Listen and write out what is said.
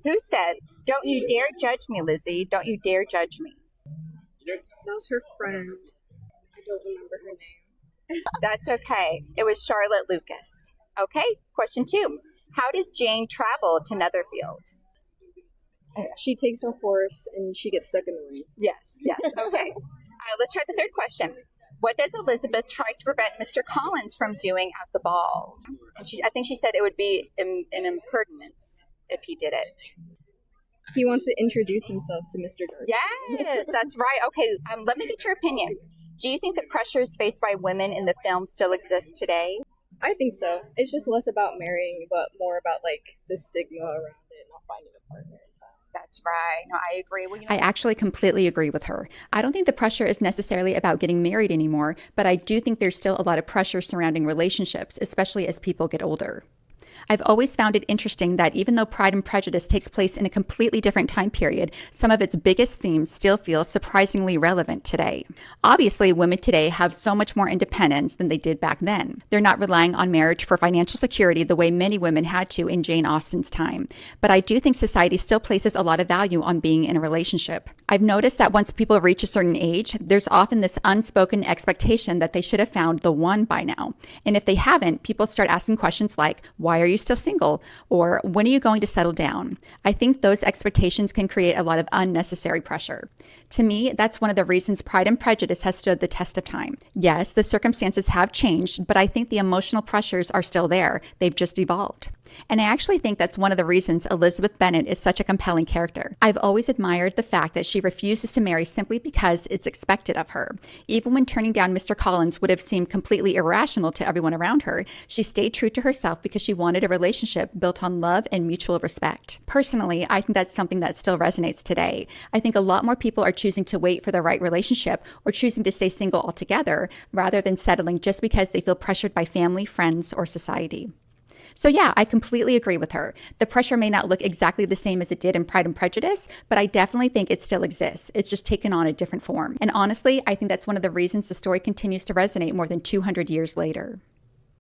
Who said, "Don't you dare judge me, Lizzie. Don't you dare judge me"? That was her friend. I don't remember her name. That's okay. It was Charlotte Lucas. Okay, question two. How does Jane travel to Netherfield? She takes a horse and she gets stuck in the rain. Yes, yes. Okay. Let's try the third question. What does Elizabeth try to prevent Mr. Collins from doing at the ball? And I think she said it would be an impertinence if he did it. He wants to introduce himself to Mr. Darcy. Yes, that's right. Okay, let me get your opinion. Do you think the pressures faced by women in the film still exist today? I think so. It's just less about marrying, but more about like the stigma around it, not finding a partner. That's right. No, I agree. Well, I actually completely agree with her. I don't think the pressure is necessarily about getting married anymore, but I do think there's still a lot of pressure surrounding relationships, especially as people get older. I've always found it interesting that even though Pride and Prejudice takes place in a completely different time period, some of its biggest themes still feel surprisingly relevant today. Obviously, women today have so much more independence than they did back then. They're not relying on marriage for financial security the way many women had to in Jane Austen's time. But I do think society still places a lot of value on being in a relationship. I've noticed that once people reach a certain age, there's often this unspoken expectation that they should have found the one by now. And if they haven't, people start asking questions like, why are you still single? Or when are you going to settle down? I think those expectations can create a lot of unnecessary pressure. To me, that's one of the reasons Pride and Prejudice has stood the test of time. Yes, the circumstances have changed, but I think the emotional pressures are still there. They've just evolved. And I actually think that's one of the reasons Elizabeth Bennet is such a compelling character. I've always admired the fact that she refuses to marry simply because it's expected of her. Even when turning down Mr. Collins would have seemed completely irrational to everyone around her, she stayed true to herself because she wanted a relationship built on love and mutual respect. Personally, I think that's something that still resonates today. I think a lot more people are choosing to wait for the right relationship or choosing to stay single altogether rather than settling just because they feel pressured by family, friends, or society. So yeah, I completely agree with her. The pressure may not look exactly the same as it did in Pride and Prejudice, but I definitely think it still exists. It's just taken on a different form. And honestly, I think that's one of the reasons the story continues to resonate more than 200 years later.